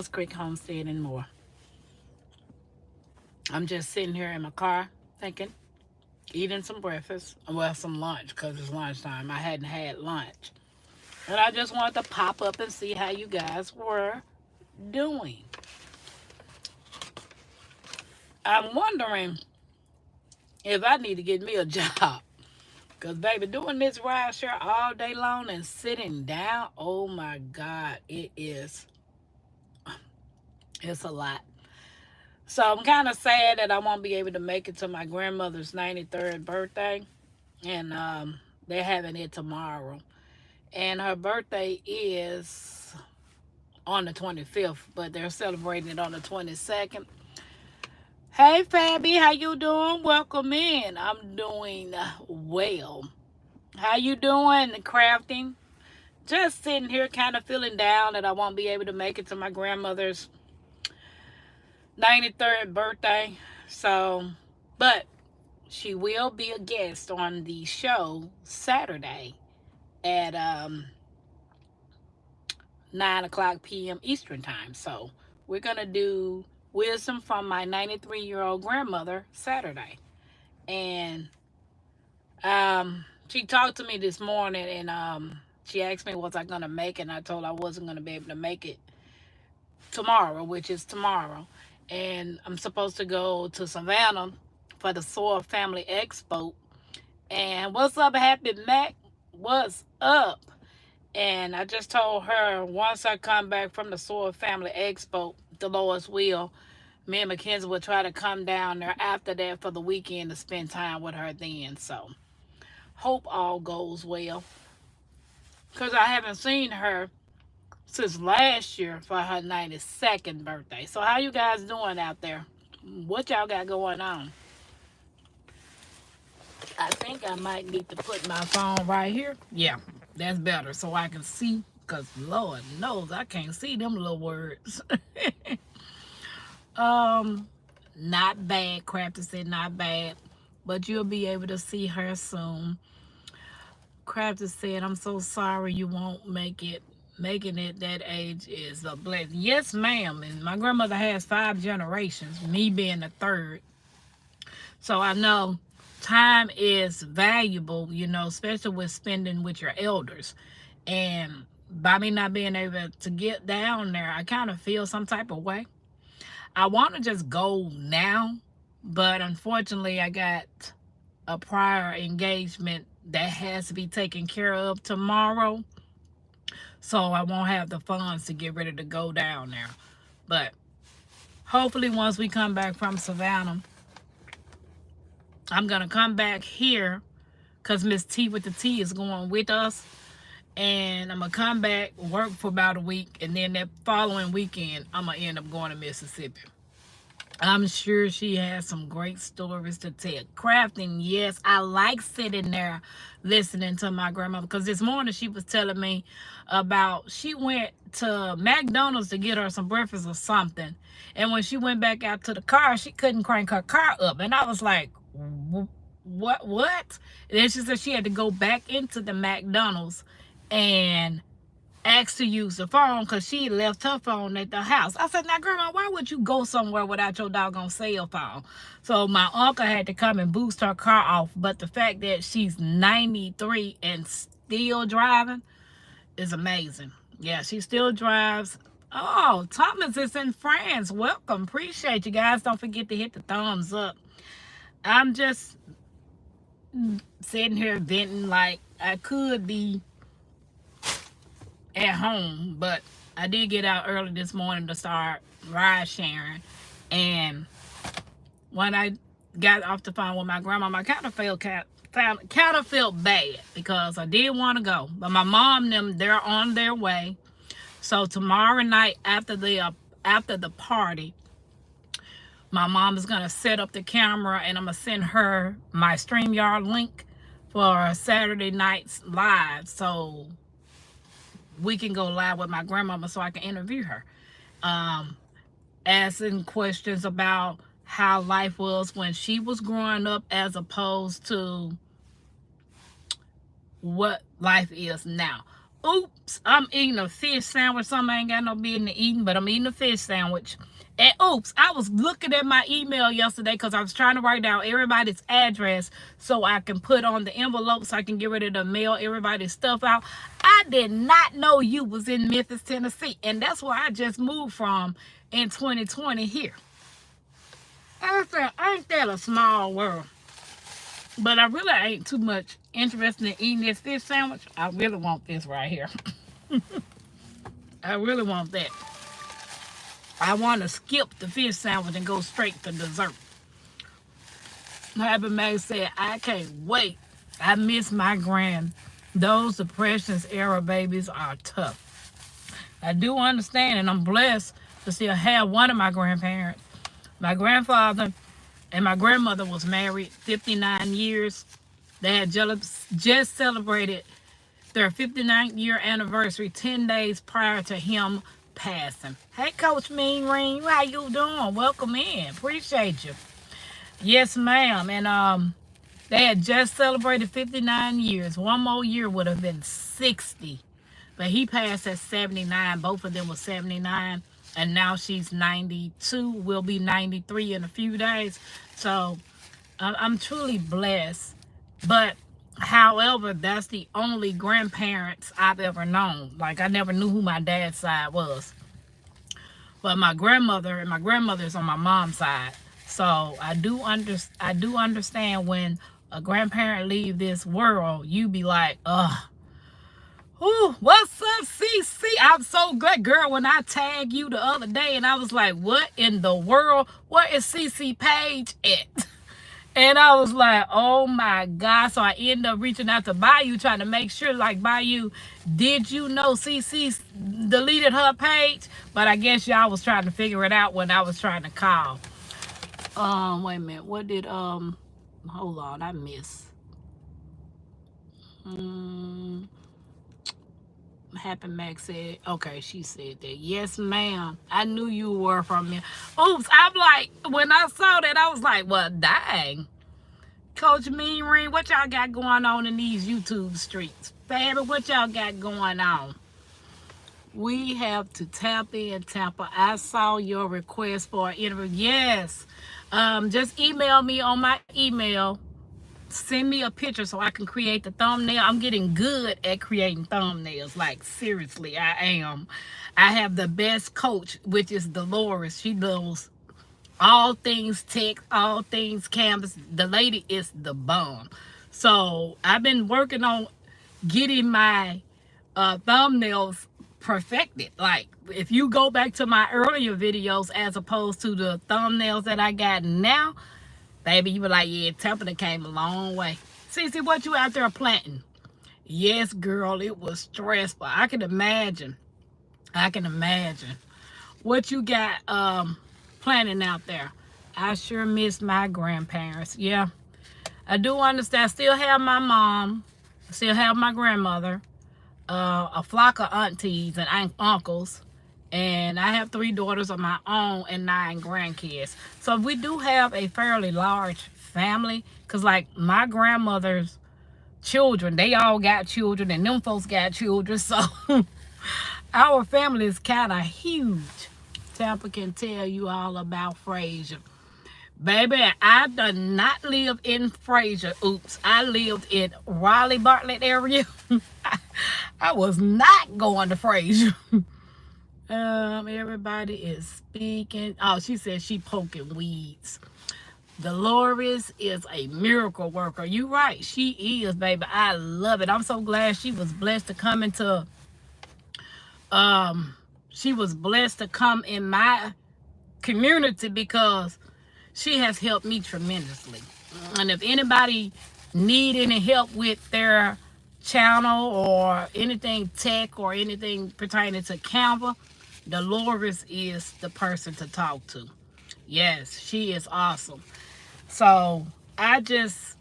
Creek Homestead and more. I'm just sitting here in my car thinking, eating some breakfast, well, some lunch because it's lunchtime. I hadn't had lunch. And I just wanted to pop up and see how you guys were doing. I'm wondering if I need to get me a job. Because, baby, doing this ride share all day long and sitting down, oh my God, it's a lot. So I'm kind of sad that I won't be able to make it to my grandmother's 93rd birthday. And they're having it tomorrow. And her birthday is on the 25th, but they're celebrating it on the 22nd. Hey Fabi, how you doing? Welcome in. I'm doing well. How you doing? Crafting? Just sitting here kind of feeling down that I won't be able to make it to my grandmother's 93rd birthday. So, but she will be a guest on the show Saturday at 9 o'clock p.m. Eastern time. So we're going to do wisdom from my 93-year-old grandmother Saturday. And she talked to me this morning, and she asked me was I going to make it, and I told her I wasn't going to be able to make it tomorrow, which is tomorrow. And I'm supposed to go to Savannah for the Soil Family Expo. And what's up, Happy Mac? What's up? And I just told her once I come back from the Soil Family Expo, the Lord's will, me and Mackenzie will try to come down there after that for the weekend to spend time with her then. So hope all goes well. Because I haven't seen her since last year for her 92nd birthday. So how you guys doing out there? What y'all got going on? I think I might need to put my phone right here. Yeah, that's better so I can see. Because Lord knows I can't see them little words. Not bad. Crafty said not bad. But you'll be able to see her soon. Crafty said, I'm so sorry you won't make it. Making it that age is a blessing. Yes, ma'am. And my grandmother has 5 generations, me being the third. So I know time is valuable, especially with spending with your elders. And by me not being able to get down there, I kind of feel some type of way. I want to just go now, but unfortunately I got a prior engagement that has to be taken care of tomorrow. So I won't have the funds to get ready to go down there. But hopefully once we come back from Savannah, I'm going to come back here because Miss T with the T is going with us. And I'm going to come back, work for about a week, and then that following weekend, I'm going to end up going to Mississippi. I'm sure she has some great stories to tell. Crafting, yes, I like sitting there listening to my grandma because this morning she was telling me about she went to McDonald's to get her some breakfast or something. And when she went back out to the car, she couldn't crank her car up. And I was like, what? And then she said she had to go back into the McDonald's and asked to use the phone because she left her phone at the house. I said, now, Grandma, why would you go somewhere without your doggone cell phone? So my uncle had to come and boost her car off. But the fact that she's 93 and still driving is amazing. Yeah, she still drives. Oh, Thomas is in France. Welcome. Appreciate you guys. Don't forget to hit the thumbs up. I'm just sitting here venting like I could be at home, but I did get out early this morning to start ride sharing. And when I got off the phone with my grandma, I kind of felt bad because I did want to go, but my mom and them, they're on their way. So tomorrow night after the party, my mom is gonna set up the camera and I'm gonna send her my StreamYard link for Saturday night's live, so we can go live with my grandmama so I can interview her. Asking questions about how life was when she was growing up as opposed to what life is now. Oops, I'm eating a fish sandwich. Something I ain't got no business eating, but I'm eating a fish sandwich. And oops, I was looking at my email yesterday because I was trying to write down everybody's address so I can put on the envelope so I can get ready to mail everybody's stuff out. I did not know you was in Memphis, Tennessee. And that's where I just moved from in 2020 here. I said, ain't that a small world? But I really ain't too much interested in eating this fish sandwich. I really want this right here. I really want that. I want to skip the fish sandwich and go straight to dessert. Happy May said, I can't wait. I miss my grand. Those Depressions era babies are tough. I do understand, and I'm blessed to still have one of my grandparents. My grandfather and my grandmother was married 59 years. They had just celebrated their 59th year anniversary 10 days prior to him passing. Hey, Coach Mean Ring, how you doing? Welcome in. Appreciate you. Yes, ma'am. And they had just celebrated 59 years. One more year would have been 60. But he passed at 79. Both of them were 79. And now she's 92. Will be 93 in a few days. So I'm truly blessed. But however, that's the only grandparents I've ever known. Like, I never knew who my dad's side was. But my grandmother and my grandmother's on my mom's side. So I do understand when a grandparent leave this world, you be like, ugh. Ooh, what's up, CC? I'm so glad, girl, when I tagged you the other day and I was like, what in the world? Where is CC Page at? And I was like, oh my God. So I ended up reaching out to Bayou, trying to make sure, like, Bayou, did you know CC deleted her page? But I guess y'all was trying to figure it out when I was trying to call. Wait a minute. What did, hold on, I missed. Happy Max said, okay, she said that. Yes, ma'am. I knew you were from me. Oops, I'm like, when I saw that, I was like, well, dang. Coach Mean Ring, what y'all got going on in these YouTube streets? Baby, what y'all got going on? We have to tap in, Tampa. I saw your request for an interview. Yes. Just email me on my email. Send me a picture so I can create the thumbnail. I'm getting good at creating thumbnails. Like, seriously, I am. I have the best coach, which is Dolores. She knows all things tech, all things canvas. The lady is the bomb. So I've been working on getting my thumbnails perfected. Like, if you go back to my earlier videos as opposed to the thumbnails that I got now, baby, you were like, yeah, Tampa came a long way. See, what you out there planting? Yes, girl, it was stressful. I can imagine. I can imagine. What you got planning out there? I sure miss my grandparents. Yeah, I do understand. I still have my mom. I still have my grandmother. A flock of aunties and uncles. And I have 3 daughters of my own and 9 grandkids. So we do have a fairly large family. Because, like, my grandmother's children, they all got children. And them folks got children. So our family is kind of huge. Tampa can tell you all about Fraser. Baby, I did not live in Fraser. Oops. I lived in Raleigh, Bartlett area. I was not going to Fraser. Everybody is speaking. Oh, she said she poking weeds. Dolores is a miracle worker. You right. She is, baby. I love it. I'm so glad she was blessed to come into she was blessed to come in my community because she has helped me tremendously. And if anybody need any help with their channel or anything tech or anything pertaining to Canva, Dolores is the person to talk to. Yes, she is awesome. So I just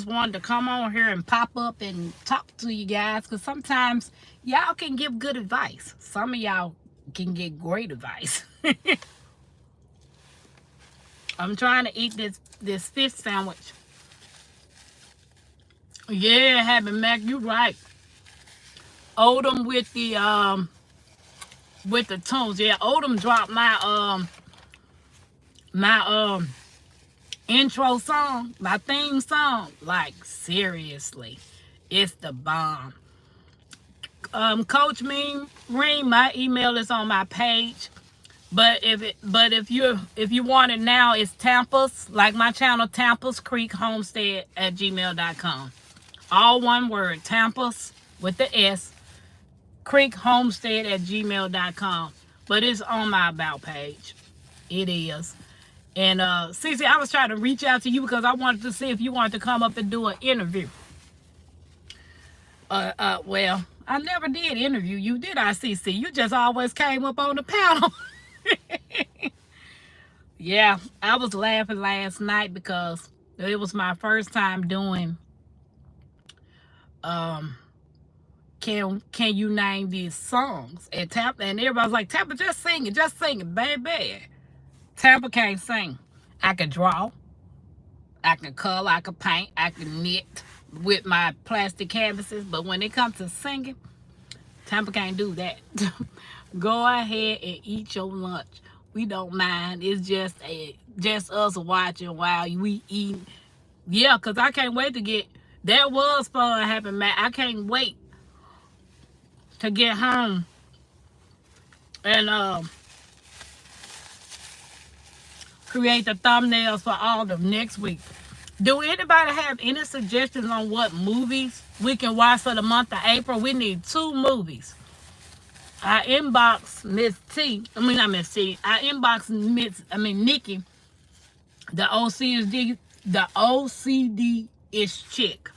wanted to come on here and pop up and talk to you guys, because sometimes y'all can give good advice. Some of y'all can get great advice. I'm trying to eat this fish sandwich. Yeah, Happy Mac, you right. Odom with the tunes. Yeah, Odom dropped my intro song, my theme song. Like seriously, it's the bomb. Coach Reem, my email is on my page. But if you want it now, it's Tampa's, like my channel, Tampa's Creek Homestead at gmail.com. All one word, Tampa's with the S, Creek Homestead at gmail.com. But it's on my about page. It is. And Cece, I was trying to reach out to you because I wanted to see if you wanted to come up and do an interview. Well, I never did interview you, did I, Cece? You just always came up on the panel. Yeah, I was laughing last night because it was my first time doing um can you name these songs at Tampa, and everybody's like, Tampa, just sing it, baby. Tampa can't sing. I can draw, I can color, I can paint, I can knit with my plastic canvases, but when it comes to singing, Tampa can't do that. Go ahead and eat your lunch. We don't mind. It's just us watching while we eat. Yeah, because I can't wait to get... That was fun having Matt. I can't wait to get home and create the thumbnails for all of next week. Do anybody have any suggestions on what movies we can watch for the month of April? We need 2 movies. I inbox not Miss T. I inbox Nikki, the OCD-ish chick,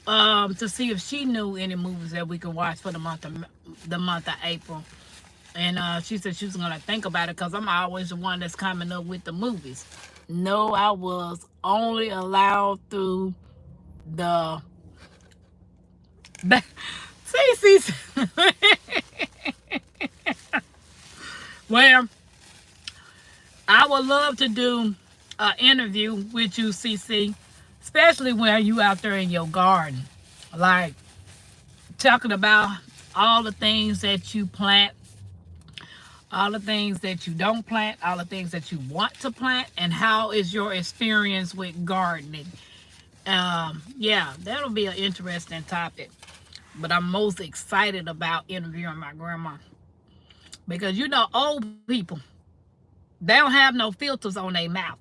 to see if she knew any movies that we could watch for the month of April. And she said she was gonna think about it because I'm always the one that's coming up with the movies. No, I was only allowed through the see. Well, I would love to do an interview with you, CC, especially when you out there in your garden, like talking about all the things that you plant, all the things that you don't plant, all the things that you want to plant, and how is your experience with gardening. Yeah, that'll be an interesting topic. But I'm most excited about interviewing my grandma. Because old people, they don't have no filters on their mouth.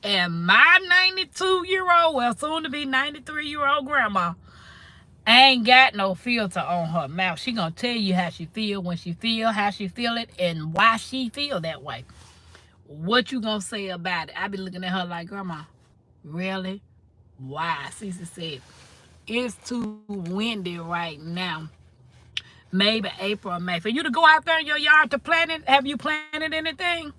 And my 92-year-old, well, soon to be 93-year-old grandma, ain't got no filter on her mouth. She gonna tell you how she feel, when she feel, how she feel it, and why she feel that way. What you gonna say about it? I be looking at her like, Grandma, really? Why? Cece said, it's too windy right now. Maybe April or May. For you to go out there in your yard to plant it, have you planted anything?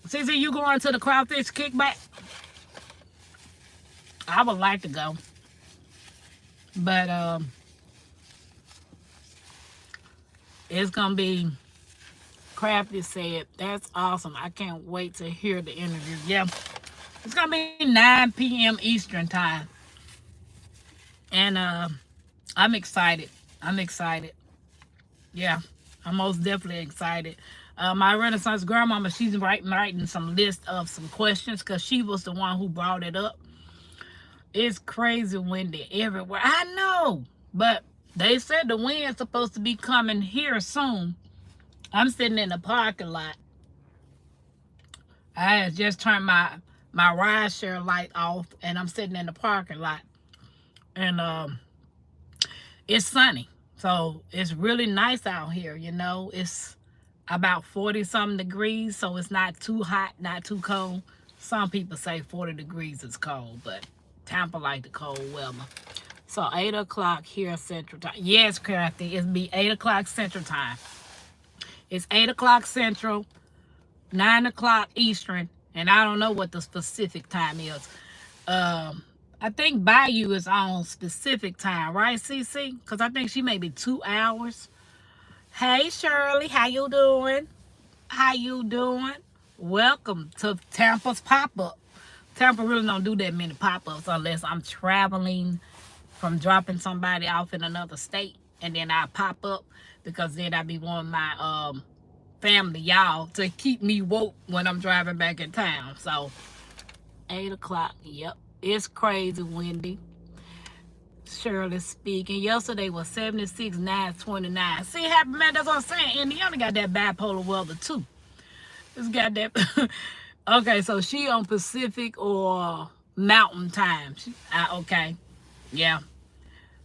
Cece, you going to the crawfish kickback? I would like to go. But it's gonna be... Crafty said, that's awesome. I can't wait to hear the interview. Yeah. It's gonna be 9 p.m. Eastern time. And I'm excited. Yeah, I'm most definitely excited. My Renaissance grandmama, she's writing some list of some questions because she was the one who brought it up. It's crazy windy everywhere. I know, but they said the wind's supposed to be coming here soon. I'm sitting in the parking lot. I had just turned my ride share light off, and I'm sitting in the parking lot. And it's sunny, so it's really nice out here. It's about 40-something degrees, so it's not too hot, not too cold. Some people say 40 degrees is cold, but Tampa like the cold weather. So 8 o'clock here Central Time. Yes, Crafty, it'll be 8 o'clock Central Time. It's 8 o'clock Central, 9 o'clock Eastern, and I don't know what the specific time is. I think Bayou is on specific time, right, CC? Because I think she may be 2 hours. Hey, Shirley, how you doing? Welcome to Tampa's Pop-Up. Tampa really don't do that many pop-ups unless I'm traveling from dropping somebody off in another state, and then I pop up because then I be wanting my family, y'all, to keep me woke when I'm driving back in town. So 8 o'clock, yep, it's crazy, Wendy. Shirley speaking. Yesterday was 76, 929. See, happy man, that's what I'm saying. Indiana got that bipolar weather too. It's got that. Okay, so she on Pacific or Mountain Time. Okay, yeah.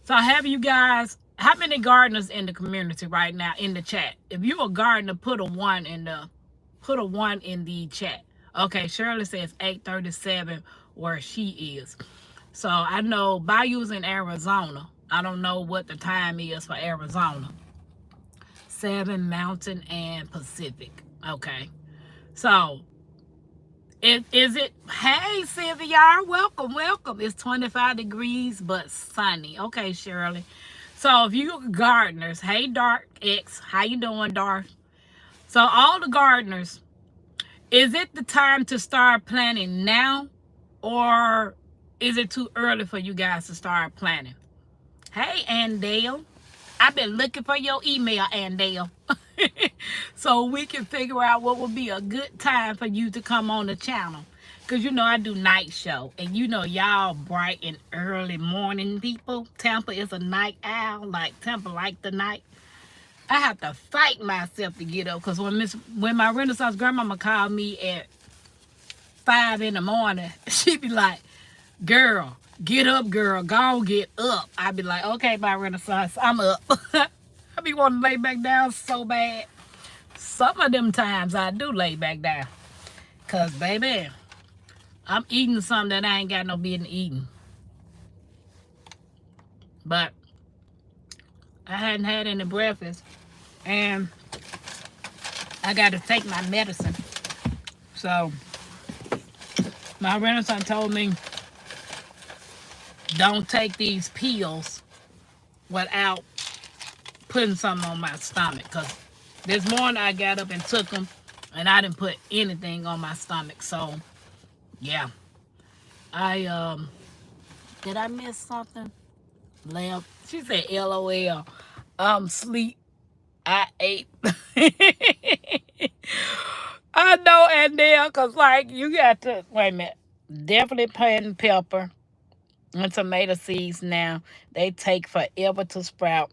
So have you guys? How many gardeners in the community right now in the chat? If you're a gardener, put a one in the chat. Okay, Shirley says 8:37 where she is. So I know Bayou's in Arizona. I don't know what the time is for Arizona. 7 Mountain and Pacific. Okay. So is it? Hey, Sylvia, welcome, welcome. It's 25 degrees but sunny. Okay, Shirley. So if you gardeners, hey, Dark X, how you doing, Dark? So all the gardeners, is it the time to start planting now, or is it too early for you guys to start planting? Hey, Andale. I've been looking for your email, Andale. So we can figure out what would be a good time for you to come on the channel. Because you know I do night show. And you know y'all bright and early morning people. Tampa is a night owl. Like Tampa like the night. I have to fight myself to get up. Because when my Renaissance grandmama called me at 5 in the morning, she be like, girl, get up, girl. Go get up. I be like, okay, my Renaissance, I'm up. I be wanting to lay back down so bad. Some of them times I do lay back down. Because, baby, I'm eating something that I ain't got no business eating. But I hadn't had any breakfast. And I got to take my medicine. So, my Renaissance told me, don't take these pills without putting something on my stomach. Because this morning I got up and took them, and I didn't put anything on my stomach. So, yeah. Did I miss something? Lamp. She said, LOL. Sleep. I ate. I know, and then, because, like, you got to, wait a minute. Definitely planting pepper and tomato seeds now. They take forever to sprout.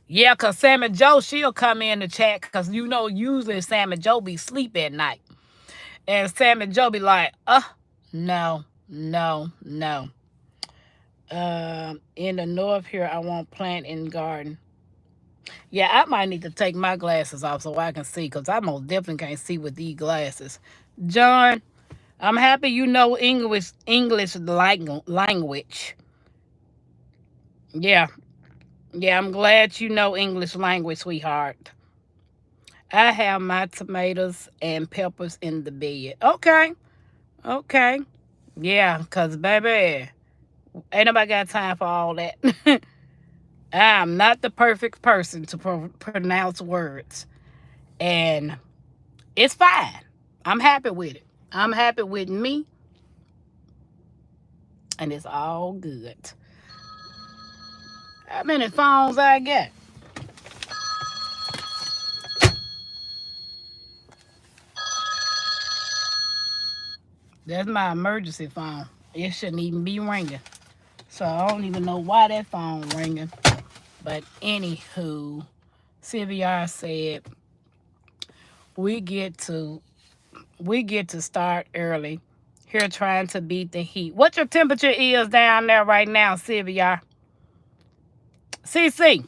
Yeah, because Sammy Joe, she'll come in the chat because, you know, usually Sammy Joe be sleep at night. And Sammy Joe be like, no, no, no. In the north here, I won't plant in garden. Yeah, I might need to take my glasses off so I can see, because I most definitely can't see with these glasses. John, I'm happy you know English language. Yeah. Yeah, I'm glad you know English language, sweetheart. I have my tomatoes and peppers in the bed. Okay. Okay. Yeah, because, baby, ain't nobody got time for all that. I'm not the perfect person to pronounce words. And it's fine. I'm happy with it. I'm happy with me. And it's all good. How many phones I got? That's my emergency phone. It shouldn't even be ringing. So I don't even know why that phone ringing. But anywho, CVR said we get to start early. Here trying to beat the heat. What your temperature is down there right now, CVR? CC,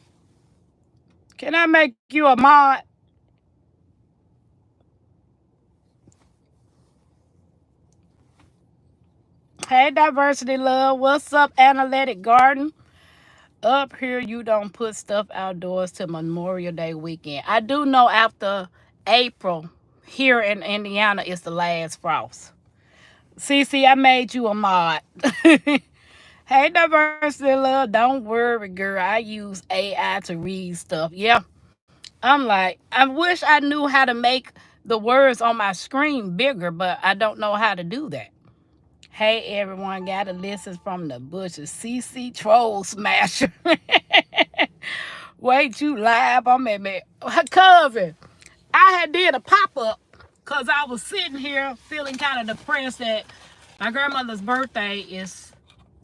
can I make you a mod? Hey, Diversity Love. What's up, Analytic Garden? Up here, you don't put stuff outdoors till Memorial Day weekend. I do know after April, here in Indiana, it's the last frost. CC, I made you a mod. Hey, Diversity Love. Don't worry, girl. I use AI to read stuff. Yeah. I'm like, I wish I knew how to make the words on my screen bigger, but I don't know how to do that. Hey everyone, got a listen from the bushes. CC Troll Smasher. Wait, you live? I'm at my cousin. I had did a pop-up because I was sitting here feeling kind of depressed that my grandmother's birthday is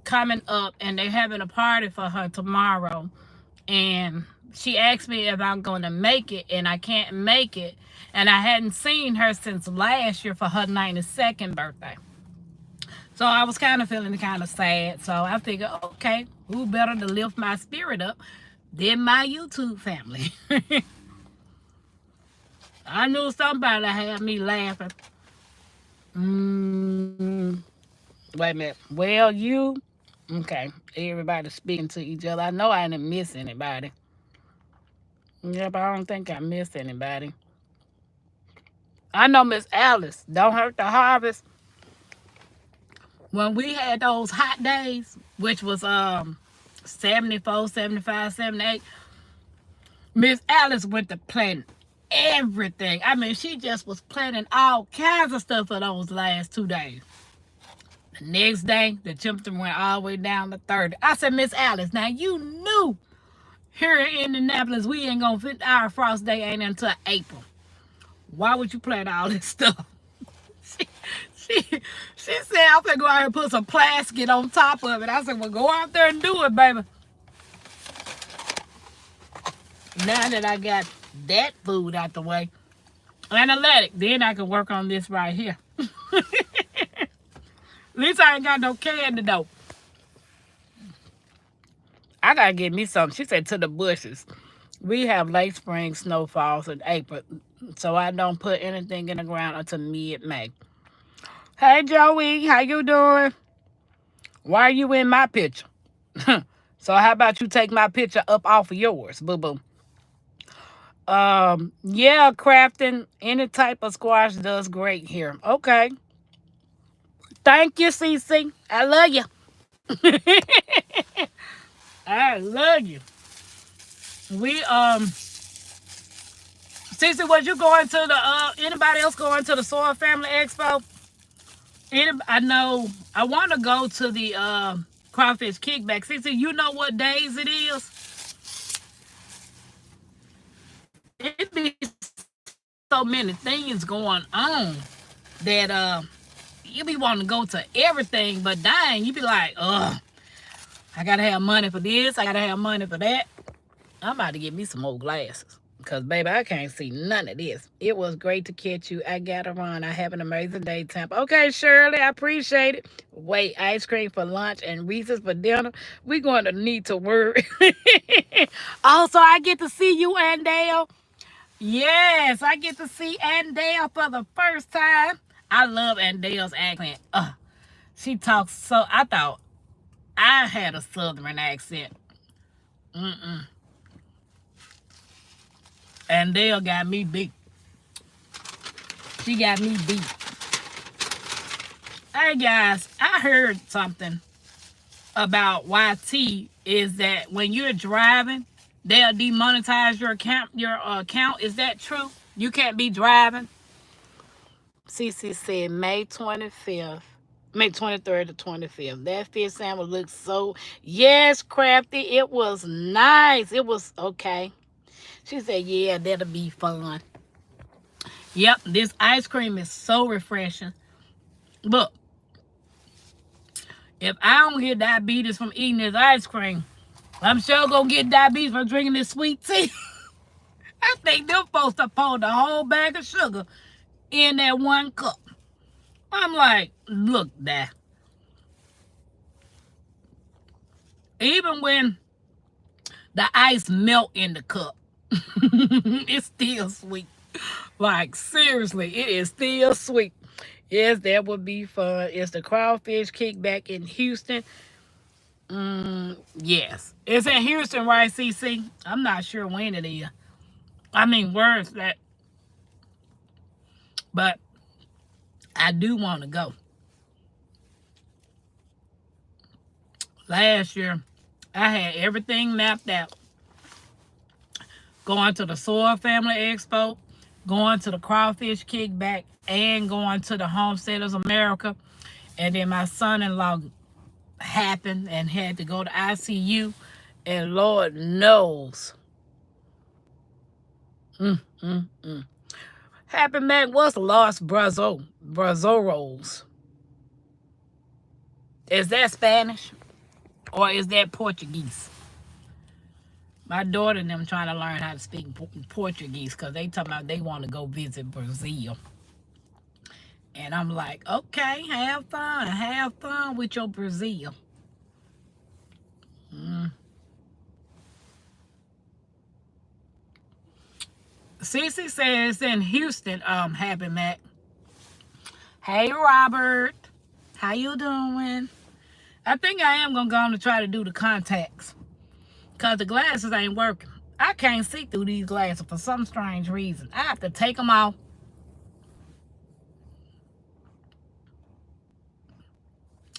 coming up and they're having a party for her tomorrow. And she asked me if I'm going to make it, and I can't make it. And I hadn't seen her since last year for her 92nd birthday. So I was kind of feeling kind of sad. So I figured, okay, who better to lift my spirit up than my YouTube family? I knew somebody had me laughing. Wait a minute. Well, you? Okay. Everybody speaking to each other. I know I didn't miss anybody. Yep, I don't think I missed anybody. I know Miss Alice. Don't hurt the harvest. When we had those hot days, which was 74, 75, 78, Miss Alice went to planting everything. I mean, she just was planting all kinds of stuff for those last 2 days. The next day, the temperature went all the way down to 30. I said, Miss Alice, now you knew here in Indianapolis, we ain't going to fit our frost day ain't until April. Why would you plant all this stuff? She said, I'm going to go out here and put some plastic on top of it. I said, well, go out there and do it, baby. Now that I got that food out the way, and I let it, then I can work on this right here. At least I ain't got no candy, though. I got to get me something. She said to the bushes. We have late spring snowfalls in April, so I don't put anything in the ground until mid-May. Hey, Joey, how you doing? Why are you in my picture? So how about you take my picture up off of yours, boo-boo? Yeah, crafting any type of squash does great here. Okay. Thank you, Cece. I love you. I love you. We Cece, was you going to the anybody else going to the Soil Family Expo? I know I want to go to the crawfish kickback. Cece, you know what days it is? It be so many things going on that you be wanting to go to everything, but dang, you be like, I gotta have money for this, I gotta have money for that. I'm about to get me some more glasses. Because, baby, I can't see none of this. It was great to catch you. I gotta run. I have an amazing day, Tampa. Okay, Shirley, I appreciate it. Wait, ice cream for lunch and Reese's for dinner. We're going to need to work. Also, I get to see you, Andale. Yes, I get to see Andale for the first time. I love Andale's accent. She talks so... I thought I had a southern accent. And Dale got me beat. She got me beat. Hey guys, I heard something about YT is that when you're driving, they'll demonetize your account. Is that true? You can't be driving. CC said May 25th. May 23rd to 25th. That fish sandwich looks so... Yes, Crafty. It was nice. It was okay. She said, yeah, that'll be fun. Yep, this ice cream is so refreshing. Look, if I don't get diabetes from eating this ice cream, I'm sure gonna get diabetes from drinking this sweet tea. I think them folks have poured the whole bag of sugar in that one cup. I'm like, look, that. Even when the ice melt in the cup, it's still sweet. Like, seriously, it is still sweet. Yes, that would be fun. It's the crawfish kickback in Houston. Yes. It's in Houston, right, CC? I'm not sure when it is. I mean, where's that? But I do want to go. Last year, I had everything mapped out. Going to the Soil Family Expo, going to the Crawfish Kickback and going to the Homesteaders America. And then my son-in-law happened and had to go to ICU. And Lord knows. Happy Mac, what's Los Brazoros? Is that Spanish? Or is that Portuguese? My daughter and them trying to learn how to speak Portuguese because they talking about they want to go visit Brazil. And I'm like, okay, have fun. Have fun with your Brazil. Cece says in Houston, Happy Mac. Hey, Robert. How you doing? I think I am going to go on and try to do the contacts. Because the glasses ain't working. I can't see through these glasses for some strange reason. I have to take them off.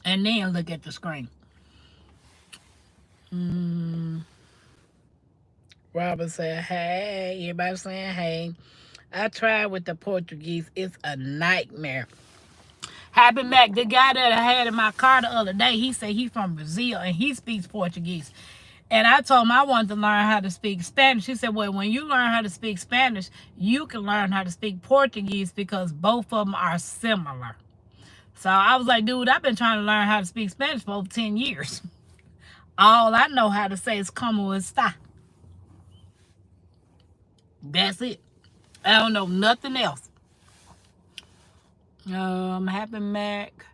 And then look at the screen. Robert said, hey. Everybody saying, hey. I tried with the Portuguese. It's a nightmare. Happy Mac, the guy that I had in my car the other day, he said he's from Brazil and he speaks Portuguese. And I told him I wanted to learn how to speak Spanish. He said, well, when you learn how to speak Spanish, you can learn how to speak Portuguese because both of them are similar. So I was like, dude, I've been trying to learn how to speak Spanish for over 10 years. All I know how to say is como está. That's it. I don't know nothing else. Happy Mac.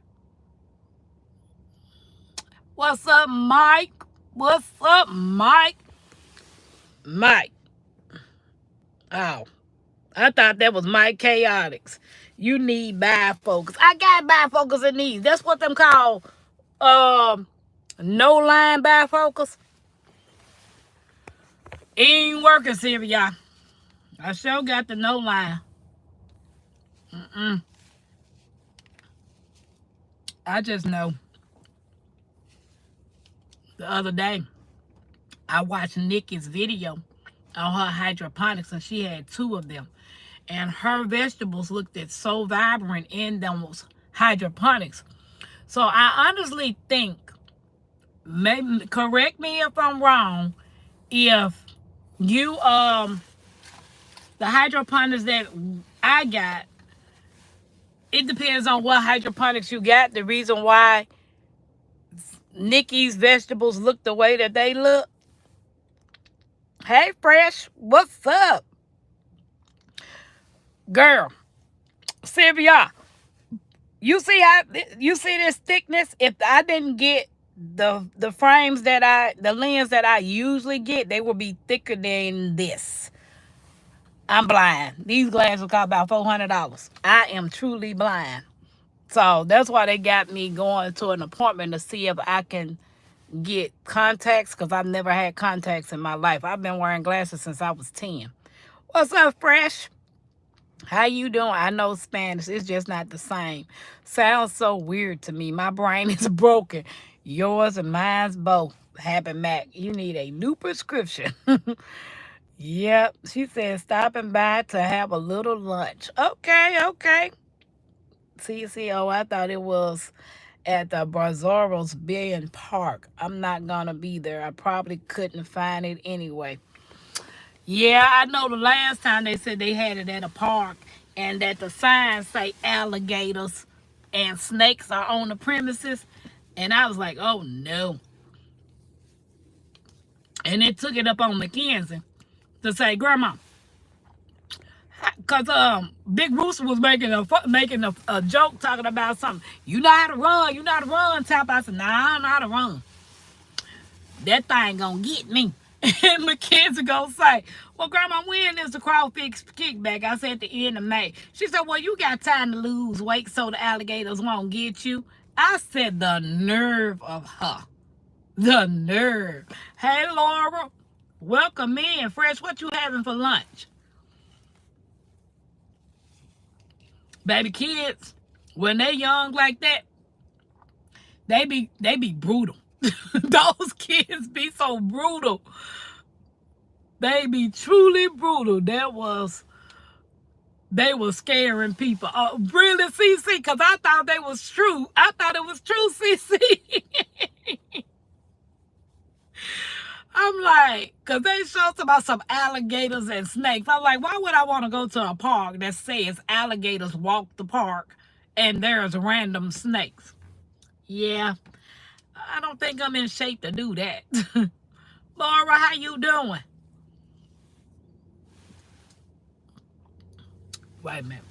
What's up, Mike? What's up, Mike? Mike. Oh, I thought that was Mike Chaotix. You need bifocals. I got bifocals in these. That's what them call no line bifocals. It ain't working, Sylvia. I sure got the no line. I just know. The other day, I watched Nikki's video on her hydroponics, and she had 2 of them. And her vegetables looked so vibrant in those hydroponics. So I honestly think, maybe correct me if I'm wrong, if you the hydroponics that I got, it depends on what hydroponics you got. The reason why Nikki's vegetables look the way that they look. Hey, Fresh, what's up? Girl, Sylvia, you see this thickness? If I didn't get the frames the lens that I usually get, they would be thicker than this. I'm blind. These glasses cost about $400. I am truly blind. So that's why they got me going to an appointment to see if I can get contacts, because I've never had contacts in my life. I've been wearing glasses since I was 10. What's up, Fresh? How you doing? I know Spanish. It's just not the same. Sounds so weird to me. My brain is broken. Yours and mine's both. Happy Mac, you need a new prescription. Yep. She said stopping by to have a little lunch. Okay. TCO, I thought it was at the Brazoros Billion Park. I'm not going to be there. I probably couldn't find it anyway. Yeah, I know the last time they said they had it at a park and that the signs say alligators and snakes are on the premises. And I was like, oh, no. And they took it up on McKenzie to say, Grandma, because Big Rooster was making a joke talking about something. You know how to run, Tampa. I said, nah, I don't know how to run. That thing gonna get me. And Mackenzie gonna say, well, Grandma, when is the Crawfish Kickback? I said at the end of May. She said, well, you got time to lose weight so the alligators won't get you. I said, the nerve of her. The nerve. Hey, Laura, welcome in. Fresh, what you having for lunch? Baby, kids, when they young like that, they be brutal. Those kids be so brutal. They be truly brutal. That was They were scaring people. Oh, really, CC? Because I thought they was true. I thought it was true, CC. I'm like, because they showed about some alligators and snakes. I'm like, why would I want to go to a park that says alligators walk the park and there's random snakes? Yeah, I don't think I'm in shape to do that. Laura, how you doing? Wait a minute.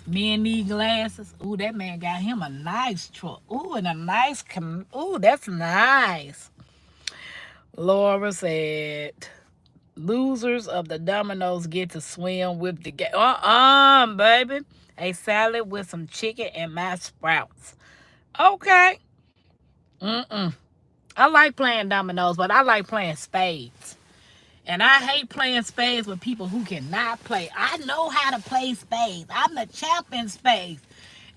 Men need glasses. Ooh, that man got him a nice truck. Ooh, and a nice, ooh, that's nice. Laura said, losers of the dominoes get to swim with the game. Baby. A salad with some chicken and my sprouts. Okay. I like playing dominoes, but I like playing spades. And I hate playing spades with people who cannot play. I know how to play spades. I'm the champ in spades.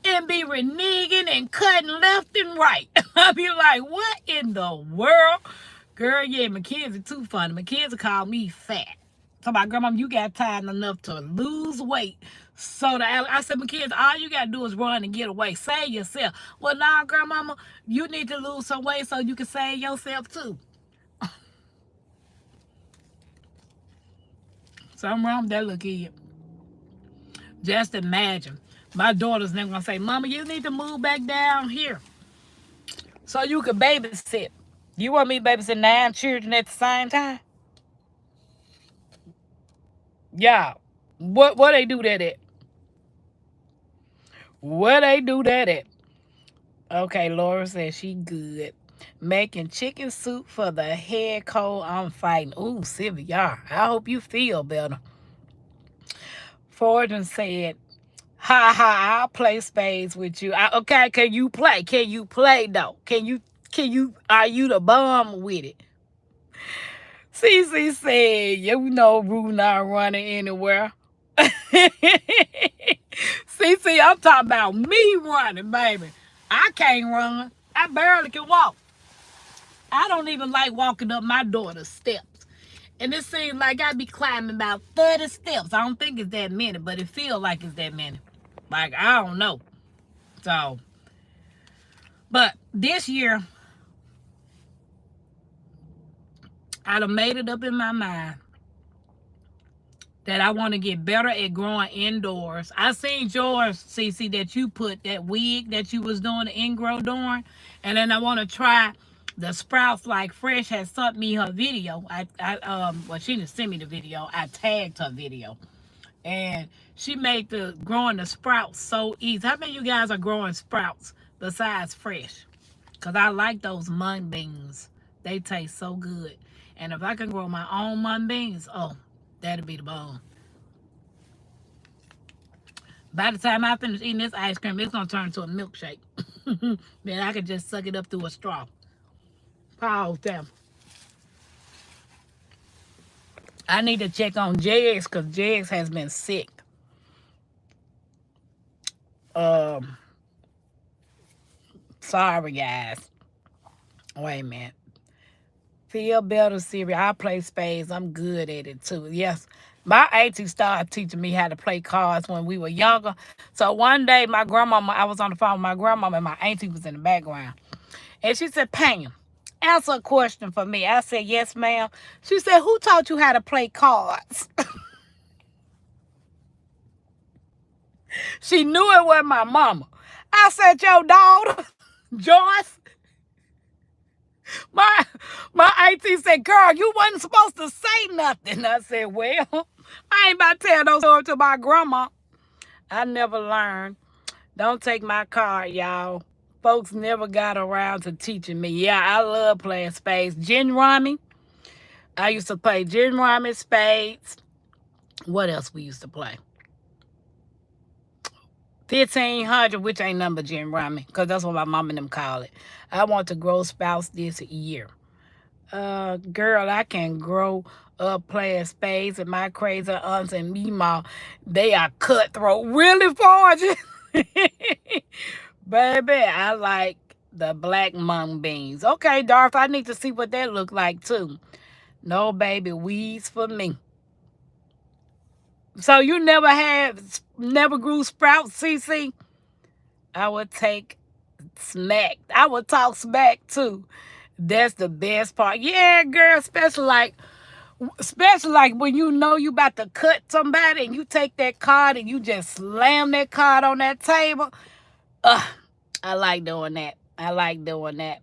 And be reneging and cutting left and right. I be like, what in the world? Girl, yeah, my kids are too funny. My kids will call me fat. So my grandma, you got time enough to lose weight. So I said, my kids, all you got to do is run and get away. Save yourself. Well, now, grandmama, you need to lose some weight so you can save yourself too. Something wrong with that little kid. Just imagine. My daughter's never going to say, Mama, you need to move back down here so you can babysit. You want me to babysit 9 children at the same time? Yeah. What they do that at? What they do that at? Okay, Laura says she good. Making chicken soup for the head cold I'm fighting. Ooh, Sylvia, I hope you feel better. Fortune said, ha ha, I'll play spades with you. Okay, can you play? Can you play though? Are you the bum with it? CC said, you know Rue not running anywhere. CC, I'm talking about me running, baby. I can't run. I barely can walk. I don't even like walking up my daughter's steps. And it seems like I be climbing about 30 steps. I don't think it's that many, but it feels like it's that many. Like, I don't know. So, but this year, I done made it up in my mind that I want to get better at growing indoors. I seen yours, CC, that you put that wig that you was doing the ingrow doing. And then I want to try the Sprouts Like Fresh has sent me her video. Well, she didn't send me the video. I tagged her video. And she made the growing the sprouts so easy. How many of you guys are growing sprouts besides fresh? Because I like those mung beans. They taste so good. And if I can grow my own mung beans, oh, that'd be the bomb. By the time I finish eating this ice cream, it's going to turn into a milkshake. Then I can just suck it up through a straw. Pause them. I need to check on Jegs because Jegs has been sick. Sorry, guys. Wait a minute. Feel better, Siri. I play spades. I'm good at it, too. Yes. My auntie started teaching me how to play cards when we were younger. So one day, my grandmama, I was on the phone with my grandmama, and my auntie was in the background. And she said, Pam, answer a question for me. I said, yes, ma'am. She said, who taught you how to play cards? She knew it was my mama. I said, your daughter, Joyce. My auntie said, girl, you wasn't supposed to say nothing. I said, well, I ain't about to tell those stories to my grandma. I never learned. Don't take my card, y'all. Folks never got around to teaching me. Yeah, I love playing spades. Gin rummy. I used to play gin rummy, spades. What else we used to play? 1500, which ain't number gin rummy, because that's what my mom and them call it. I want to grow sprouts this year. Girl, I can grow up playing spades, and my crazy aunts and Meemaw, they are cutthroat. Really, Fortune? Baby, I like the black mung beans. Okay, Darth, I need to see what that look like, too. No, baby, weeds for me. So you never grew sprouts, CC? I would take smack. I would talk smack too. That's the best part. Yeah, girl, especially like when you know you about to cut somebody and you take that card and you just slam that card on that table. Ugh, I like doing that. I like doing that.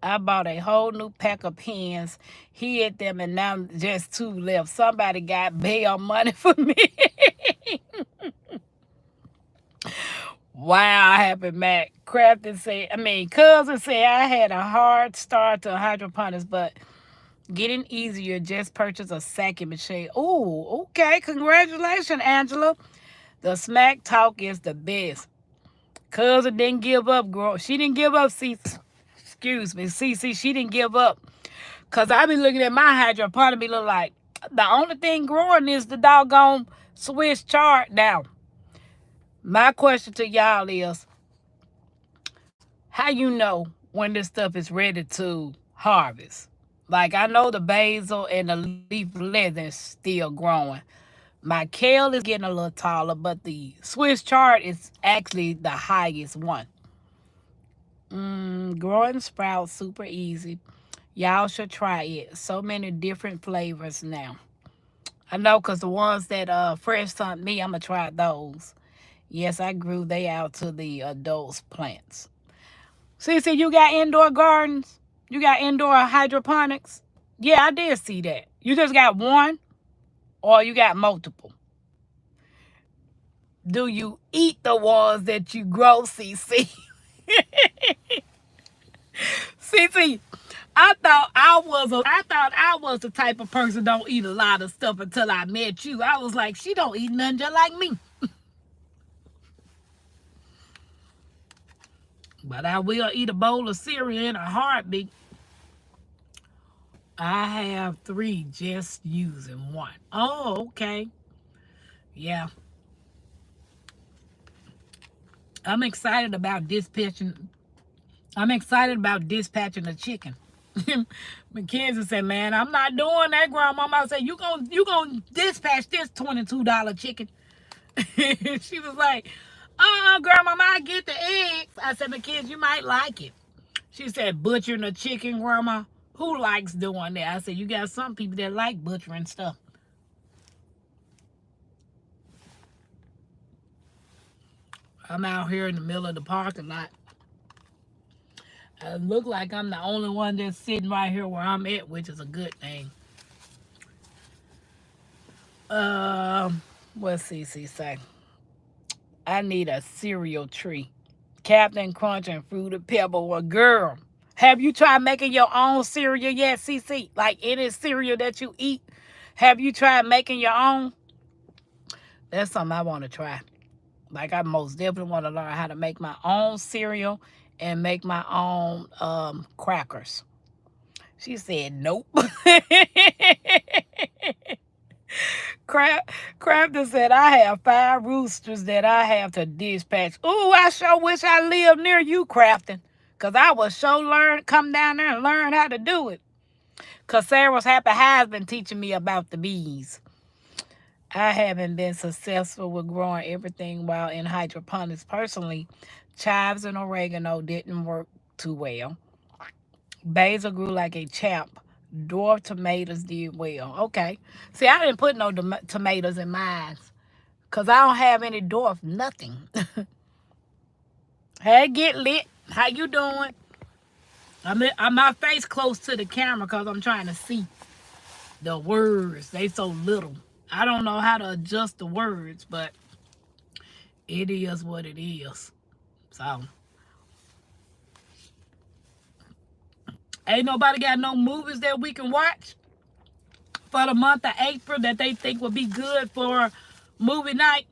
I bought a whole new pack of pens, hid them, and now just two left. Somebody got bail money for me. Wow, happy Mac. Cousin said I had a hard start to hydroponics, but getting easier. Just purchase a second machine. Ooh, okay. Congratulations, Angela. The smack talk is the best. Cousin didn't give up, girl. She didn't give up, excuse me, CC. She didn't give up. Because I been looking at my hydroponic, be look like the only thing growing is the doggone Swiss chart. Now, my question to y'all is, how you know when this stuff is ready to harvest? Like, I know the basil and the leaf lettuce still growing. My kale is getting a little taller, but the Swiss chard is actually the highest one. Growing sprouts super easy. Y'all should try it. So many different flavors now. I know because the ones that Fresh sent me, I'm going to try those. Yes, I grew they out to the adults plants. See, you got indoor gardens? You got indoor hydroponics? Yeah, I did see that. You just got one or you got multiple? Do you eat the ones that you grow, CC? CC, I thought I was the type of person don't eat a lot of stuff until I met you. I was like, she don't eat nothing just like me. But I will eat a bowl of cereal in a heartbeat. I have 3 just using one. Oh, okay. Yeah. I'm excited about dispatching. I'm excited about dispatching the chicken. Mackenzie said, "Man, I'm not doing that." Grandmama said, "You gonna dispatch this $22 chicken?" She was like, Grandmama, I get the eggs. I said, "Mackenzie, you might like it." She said, "Butchering a chicken, Grandma? Who likes doing that?" I said, "You got some people that like butchering stuff." I'm out here in the middle of the parking lot. I look like I'm the only one that's sitting right here where I'm at, which is a good thing. Um, what's CC say? I need a cereal tree. Captain Crunch and Fruited Pebble. Well, girl, have you tried making your own cereal yet, CC? Like any cereal that you eat, have you tried making your own? That's something I want to try. Like, I most definitely want to learn how to make my own cereal and make my own crackers. She said, "Nope." Crafton said, "I have 5 roosters that I have to dispatch." Ooh, I sure wish I lived near you, Crafton. Because I would sure come down there and learn how to do it. Because Sarah's happy has been teaching me about the bees. I haven't been successful with growing everything while in hydroponics. Personally, chives and oregano didn't work too well. Basil grew like a champ. Dwarf tomatoes did well. Okay. See, I didn't put no tomatoes in mine because I don't have any dwarf nothing. Hey, get lit. How you doing? I'm my face close to the camera because I'm trying to see the words. They so little. I don't know how to adjust the words, but it is what it is. So, ain't nobody got no movies that we can watch for the month of April that they think would be good for movie night.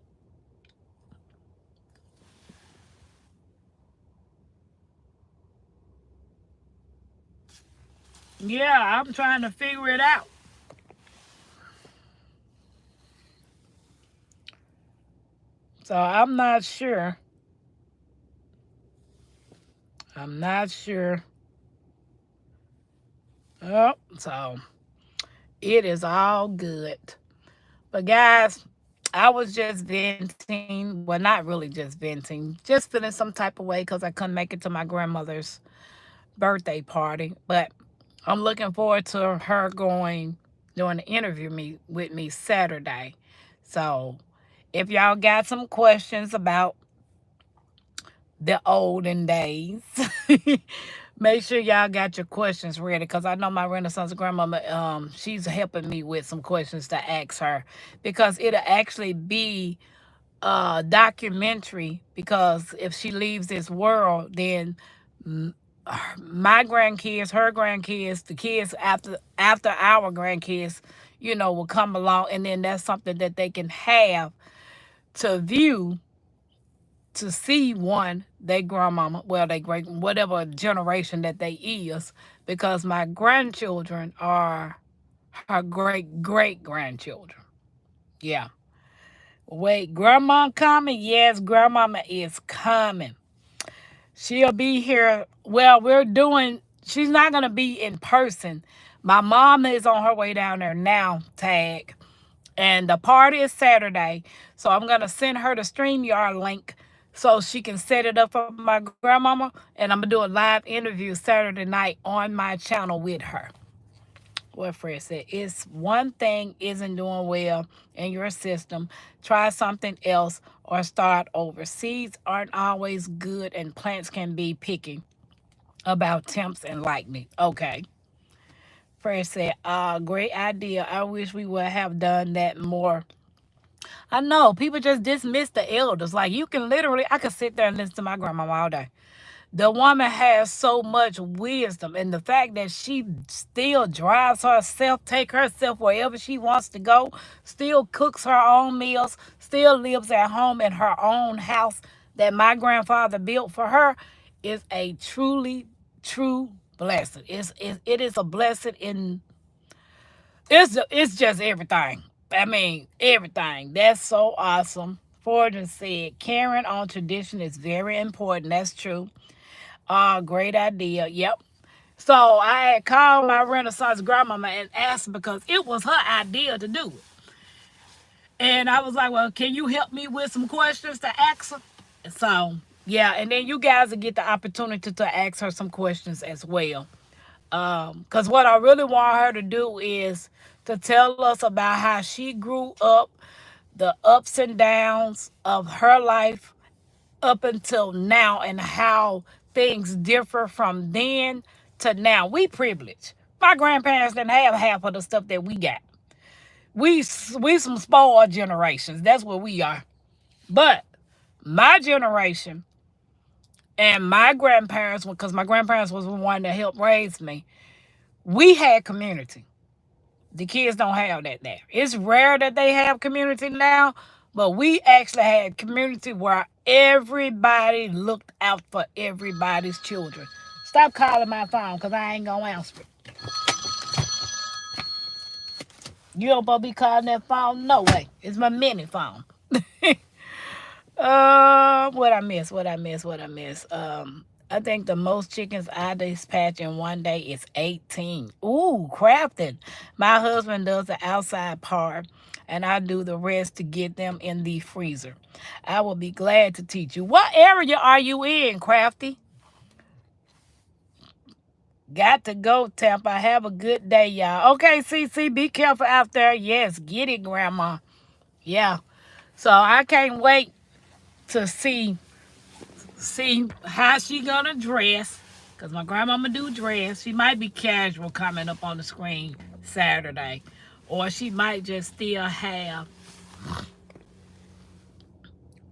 Yeah, I'm trying to figure it out. So I'm not sure. I'm not sure. Oh, so it is all good. But guys, I was just venting. Well, not really just venting, just feeling some type of way because I couldn't make it to my grandmother's birthday party. But I'm looking forward to her going doing the interview with me Saturday. So if y'all got some questions about the olden days, make sure y'all got your questions ready because I know my Renaissance grandmama, she's helping me with some questions to ask her because it'll actually be documentary because if she leaves this world, then my grandkids, her grandkids, the kids after our grandkids, will come along, and then that's something that they can have to view to see one they grandmama, well they great whatever generation that they is, because my grandchildren are her great grandchildren. Yeah. Wait, grandma coming? Yes, grandmama is coming. She'll be here. Well, she's not going to be in person. My mom is on her way down there now, tag. And the party is Saturday. So I'm going to send her the StreamYard link so she can set it up for my grandmama. And I'm going to do a live interview Saturday night on my channel with her. What Fred said, it's one thing isn't doing well in your system, try something else or start over. Seeds aren't always good and plants can be picky about temps and lightning. Okay. Fred said, great idea. I wish we would have done that more. I know people just dismiss the elders. Like you can literally, I could sit there and listen to my grandma all day. The woman has so much wisdom, and the fact that she still drives herself, take herself wherever she wants to go, still cooks her own meals, still lives at home in her own house that my grandfather built for her, is a truly true blessing. It is a blessing in it's just everything. I mean, everything. That's so awesome. Fortune said, Karen on tradition is very important. That's true. Great idea. Yep. So I had called my Renaissance grandmama and asked because it was her idea to do it. And I was like, well, can you help me with some questions to ask her? So, yeah, and then you guys will get the opportunity to ask her some questions as well. Because what I really want her to do is to tell us about how she grew up, the ups and downs of her life up until now, and how things differ from then to now. We privileged. My grandparents didn't have half of the stuff that we got. We some spoiled generations. That's what we are. But my generation and my grandparents, because my grandparents was the one that helped raise me, we had community. The kids don't have that now. It's rare that they have community now, but we actually had community where everybody looked out for everybody's children. Stop calling my phone because I ain't going to answer it. You don't supposed to be calling that phone? No way. It's my mini phone. What I miss? I think the most chickens I dispatch in one day is 18. Ooh, crafting. My husband does the outside part, and I do the rest to get them in the freezer. I will be glad to teach you. What area are you in, Crafty? Got to go, Tampa. Have a good day, y'all. Okay, CC, be careful out there. Yes, get it, Grandma. Yeah. So I can't wait to see how she gonna dress, because my grandmama do dress. She might be casual coming up on the screen Saturday, or she might just still have.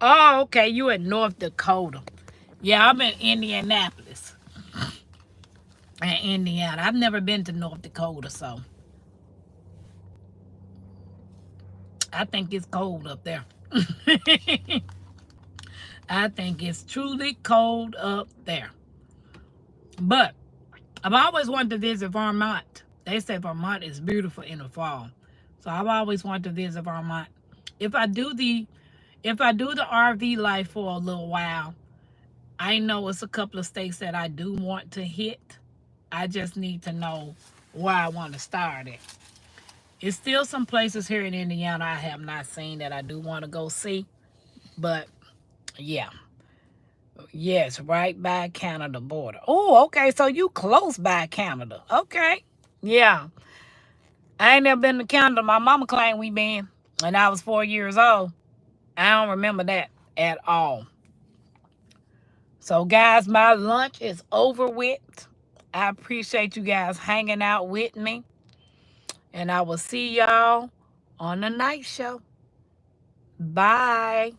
Oh, okay, you in North Dakota. Yeah, I'm in Indianapolis and Indiana. I've never been to North Dakota, so I think it's cold up there. I think it's truly cold up there. But I've always wanted to visit Vermont. They say Vermont is beautiful in the fall. So I've always wanted to visit Vermont. If I do the RV life for a little while, I know it's a couple of states that I do want to hit. I just need to know where I want to start it. It's still some places here in Indiana I have not seen that I do want to go see. But yeah. Yes, right by Canada border. Oh, okay. So you close by Canada. Okay. Yeah. I ain't never been to Canada. My mama claimed we been when I was 4 years old. I don't remember that at all. So, guys, my lunch is over with. I appreciate you guys hanging out with me. And I will see y'all on the night show. Bye.